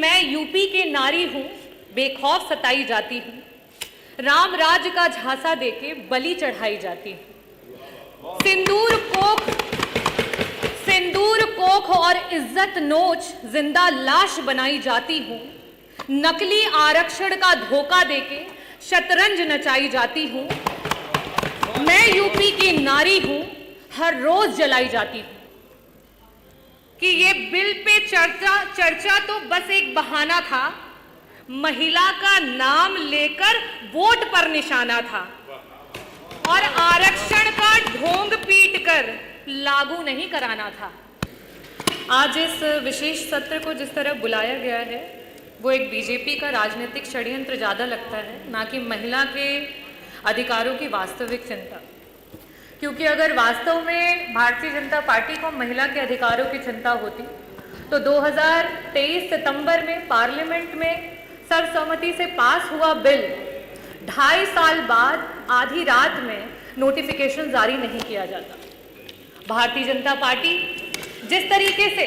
मैं यूपी की नारी हूं, बेखौफ सताई जाती हूं, राम राज्य का झांसा देके बलि चढ़ाई जाती हूं। सिंदूर कोख और इज्जत नोच जिंदा लाश बनाई जाती हूं। नकली आरक्षण का धोखा देके शतरंज नचाई जाती हूं। मैं यूपी की नारी हूं, हर रोज जलाई जाती हूं। कि ये बिल पे चर्चा तो बस एक बहाना था, महिला का नाम लेकर वोट पर निशाना था और आरक्षण का ढोंग पीटकर लागू नहीं कराना था। आज इस विशेष सत्र को जिस तरह बुलाया गया है वो एक बीजेपी का राजनीतिक षड्यंत्र ज्यादा लगता है, ना कि महिला के अधिकारों की वास्तविक चिंता। क्योंकि अगर वास्तव में भारतीय जनता पार्टी को महिला के अधिकारों की चिंता होती तो 2023 सितंबर में पार्लियामेंट में सर्वसम्मति से पास हुआ बिल 2.5 साल बाद आधी रात में नोटिफिकेशन जारी नहीं किया जाता। भारतीय जनता पार्टी जिस तरीके से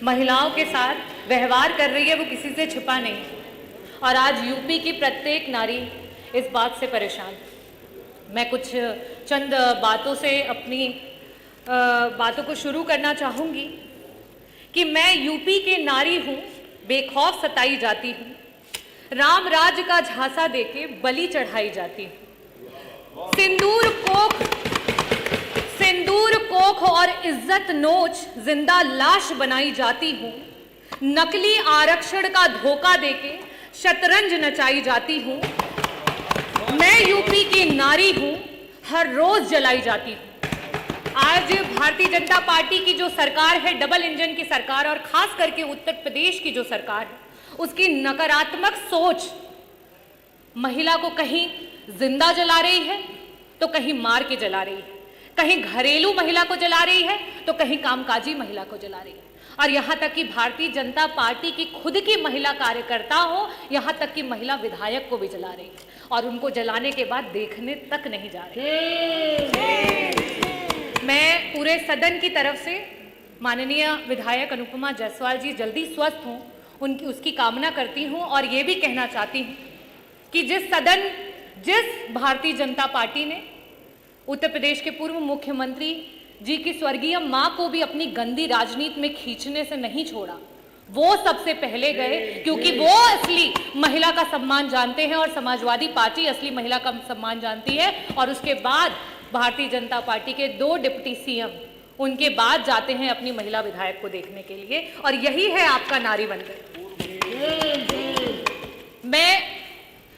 महिलाओं के साथ व्यवहार कर रही है वो किसी से छिपा नहीं, और आज यूपी की प्रत्येक नारी इस बात से परेशान है। मैं कुछ चंद बातों से अपनी बातों को शुरू करना चाहूंगी कि मैं यूपी की नारी हूं, बेखौफ सताई जाती हूं, राम राज्य का झांसा देके बलि चढ़ाई जाती हूं। सिंदूर कोख और इज्जत नोच जिंदा लाश बनाई जाती हूं। नकली आरक्षण का धोखा देके शतरंज नचाई जाती हूं। मैं यूपी की नारी हूं, हर रोज जलाई जाती हूं। आज भारतीय जनता पार्टी की जो सरकार है, डबल इंजन की सरकार, और खास करके उत्तर प्रदेश की जो सरकार है, उसकी नकारात्मक सोच महिला को कहीं जिंदा जला रही है तो कहीं मार के जला रही है, कहीं घरेलू महिला को जला रही है तो कहीं कामकाजी महिला को जला रही है, और यहां तक कि भारतीय जनता पार्टी की खुद की महिला कार्यकर्ता हो, यहां तक कि महिला विधायक को भी जला रही है, और उनको जलाने के बाद देखने तक नहीं जा रही। मैं पूरे सदन की तरफ से माननीय विधायक अनुपमा जायसवाल जी जल्दी स्वस्थ हों उसकी कामना करती हूं, और ये भी कहना चाहती हूं कि जिस भारतीय जनता पार्टी ने उत्तर प्रदेश के पूर्व मुख्यमंत्री जी की स्वर्गीय मां को भी अपनी गंदी राजनीति में खींचने से नहीं छोड़ा, वो सबसे पहले गए, क्योंकि वो असली महिला का सम्मान जानते हैं और समाजवादी पार्टी असली महिला का सम्मान जानती है। और उसके बाद भारतीय जनता पार्टी के 2 डिप्टी सीएम उनके बाद जाते हैं अपनी महिला विधायक को देखने के लिए, और यही है आपका नारी वंदन। मैं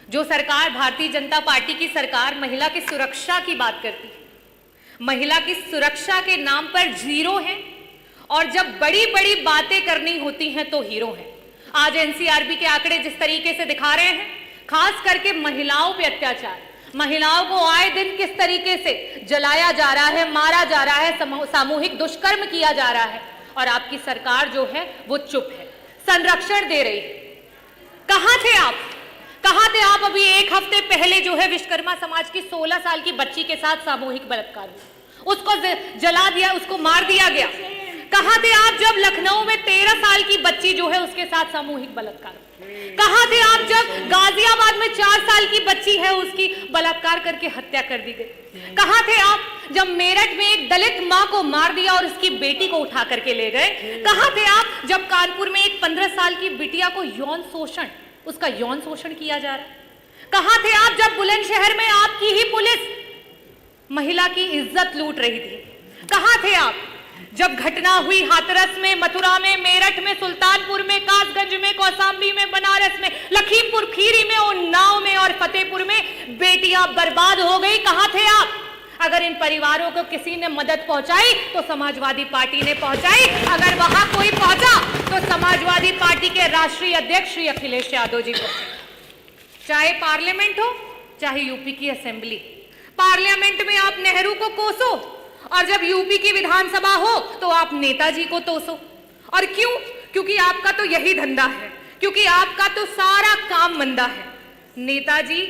जो सरकार, भारतीय जनता पार्टी की सरकार महिला की सुरक्षा की बात करती है, महिला की सुरक्षा के नाम पर जीरो है, और जब बड़ी बड़ी बातें करनी होती हैं तो हीरो हैं। आज एनसीआरबी के आंकड़े जिस तरीके से दिखा रहे हैं, खास करके महिलाओं पे अत्याचार, महिलाओं को आए दिन किस तरीके से जलाया जा रहा है, मारा जा रहा है, सामूहिक दुष्कर्म किया जा रहा है, और आपकी सरकार जो है वो चुप है, संरक्षण दे रही है। कहां थे आप अभी 1 हफ्ते पहले जो है विश्वकर्मा समाज की 16 साल की बच्ची के साथ सामूहिक बलात्कार हुआ, उसको जला दिया, उसको मार दिया गया। कहां थे आप जब लखनऊ में 13 साल की बच्ची जो है उसके साथ सामूहिक बलात्कार? कहां थे आप जब गाजियाबाद में 4 साल की बच्ची है उसकी बलात्कार करके हत्या कर दी गई? कहां थे आप जब मेरठ में एक दलित मां को मार दिया और उसकी बेटी को उठा करके ले गए? कहां थे आप जब कानपुर में एक 15 साल की बिटिया को उसका यौन शोषण किया जा रहा है? कहां थे आप जब बुलंदशहर में आपकी ही पुलिस महिला की इज्जत लूट रही थी? कहां थे आप जब घटना हुई हाथरस में, मथुरा में, मेरठ में, सुल्तानपुर में, कासगंज में, कौशाम्बी में, बनारस में, लखीमपुर खीरी में, उन्नाव में और फतेहपुर में बेटियां बर्बाद हो गई? कहां थे आप? अगर इन परिवारों को किसी ने मदद पहुंचाई तो समाजवादी पार्टी ने पहुंचाई, अगर वहां कोई पहुंचा तो समाजवादी पार्टी के राष्ट्रीय अध्यक्ष श्री अखिलेश यादव जी को। चाहे पार्लियामेंट हो चाहे यूपी की असेंबली, पार्लियामेंट में आप नेहरू को कोसो और जब यूपी की विधानसभा हो तो आप नेताजी को तोसो। और क्यों? क्योंकि आपका तो यही धंधा है, क्योंकि आपका तो सारा काम मंदा है। नेताजी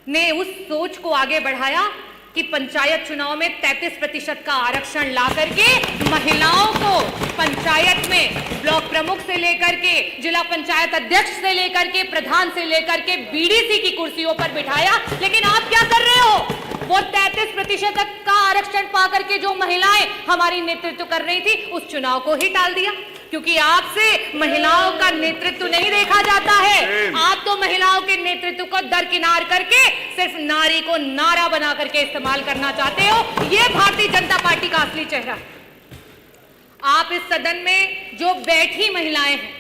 ने उस सोच को आगे बढ़ाया कि पंचायत चुनाव में 33% का आरक्षण ला करके महिलाओं को पंचायत में ब्लॉक प्रमुख से लेकर के जिला पंचायत अध्यक्ष से लेकर के प्रधान से लेकर के बीडीसी की कुर्सियों पर बिठाया। लेकिन आप क्या कर रहे हो? वो 33% का आरक्षण पा करके जो महिलाएं हमारी नेतृत्व कर रही थी उस चुनाव को ही टाल दिया, क्योंकि आपसे महिलाओं का नेतृत्व नहीं देखा जाता है। आप तो महिलाओं के नेतृत्व को दरकिनार करके सिर्फ नारी को नारा बना करके इस्तेमाल करना चाहते हो। ये भारतीय जनता पार्टी का असली चेहरा है। आप इस सदन में जो बैठी महिलाएं हैं,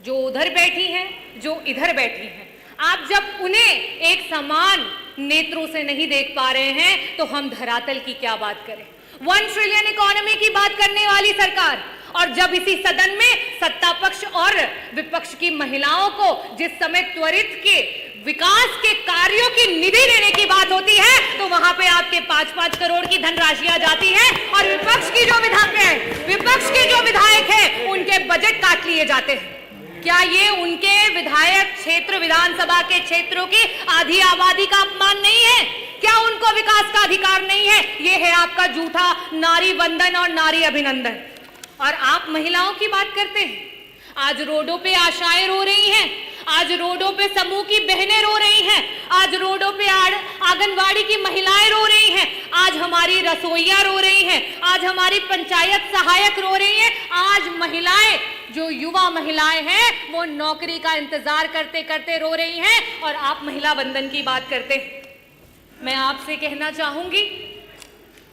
जो उधर बैठी हैं, जो इधर बैठी हैं, आप जब उन्हें एक समान नेत्रों से नहीं देख पा रहे हैं तो हम धरातल की क्या बात करें? 1 ट्रिलियन इकोनॉमी की बात करने वाली सरकार, और जब इसी सदन में सत्ता पक्ष और विपक्ष की महिलाओं को जिस समय त्वरित के विकास के कार्यों की निधि देने की बात होती है तो वहां पे आपके 5-5 करोड़ की धनराशियां जाती है, और विपक्ष की जो विधायक हैं उनके बजट काट लिए जाते हैं। क्या ये उनके विधायक क्षेत्र विधानसभा के क्षेत्रों की आधी आबादी का अपमान नहीं है? क्या उनको विकास का अधिकार नहीं है? ये है आपका झूठा नारी वंदन और नारी अभिनंदन। और आप महिलाओं की बात करते हैं। आज रोडों पे आशाएं रो रही हैं, आज रोडों पे समूह की बहनें रो रही हैं, आज रोडों पे आंगनवाड़ी की महिलाएं रो रही हैं, आज हमारी रसोइयां रो रही हैं, आज हमारी पंचायत सहायक रो रही हैं, आज महिलाएं, जो युवा महिलाएं हैं, वो नौकरी का इंतजार करते करते रो रही हैं, और आप महिला वंदन की बात करते हैं। मैं आपसे कहना चाहूंगी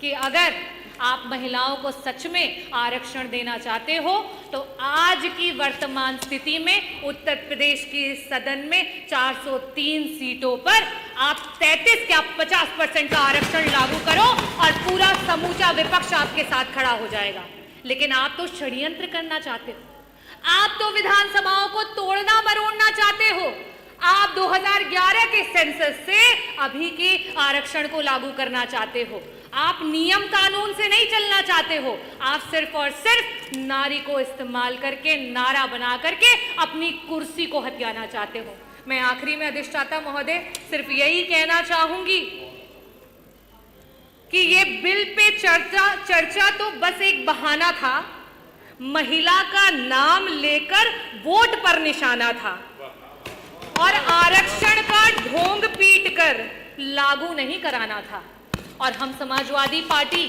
कि अगर आप महिलाओं को सच में आरक्षण देना चाहते हो तो आज की वर्तमान स्थिति में उत्तर प्रदेश की सदन में 403 सीटों पर आप 33 क्या 50% का आरक्षण लागू करो और पूरा समूचा विपक्ष आपके साथ खड़ा हो जाएगा। लेकिन आप तो षड्यंत्र करना चाहते हो, आप तो विधानसभाओं को तोड़ना मरोड़ना चाहते हो। आप 2011 के सेंसस से अभी के आरक्षण को लागू करना चाहते हो। आप नियम कानून से नहीं चलना चाहते हो, आप सिर्फ और सिर्फ नारी को इस्तेमाल करके नारा बना करके अपनी कुर्सी को हथियाना चाहते हो। मैं आखिरी में अधिष्ठाता महोदय सिर्फ यही कहना चाहूंगी कि ये बिल पे चर्चा तो बस एक बहाना था, महिला का नाम लेकर वोट पर निशाना था, और आरक्षण का ढोंग पीटकर लागू नहीं कराना था। और हम समाजवादी पार्टी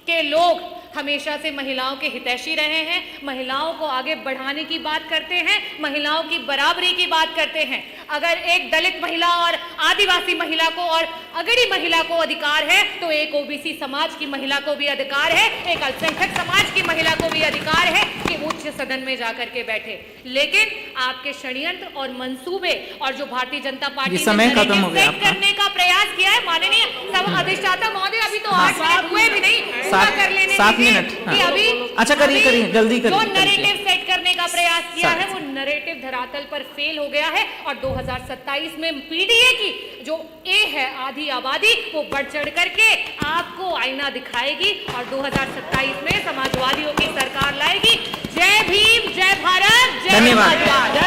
के लोग हमेशा से महिलाओं के हितैषी रहे हैं, महिलाओं को आगे बढ़ाने की बात करते हैं, महिलाओं की बराबरी की बात करते हैं। अगर एक दलित महिला और आदिवासी महिला को और अगड़ी महिला को अधिकार है तो एक ओबीसी समाज की महिला को भी अधिकार है, एक अल्पसंख्यक समाज की महिला को भी अधिकार है कि उच्च सदन में जाकर के बैठे। लेकिन आपके षड्यंत्र और मंसूबे और जो भारतीय जनता पार्टी ने सेट करने का प्रयास किया है, माननीय अधिष्ठाता महोदय, अभी तो 8 मिनट हुए भी नहीं, पूरा कर लेने 7 मिनट कि अभी अच्छा करिए जल्दी करिए। जो नैरेटिव सेट करने का प्रयास किया है वो नैरेटिव धरातल पर फेल हो गया है, और 2027 में पीडीए की जो ए है आधी आबादी वो बढ़ चढ़ करके आपको आईना दिखाएगी और 2027 में समाजवादियों की सरकार लाएगी। जय भीम, जय भारत, जय धन्यवाद।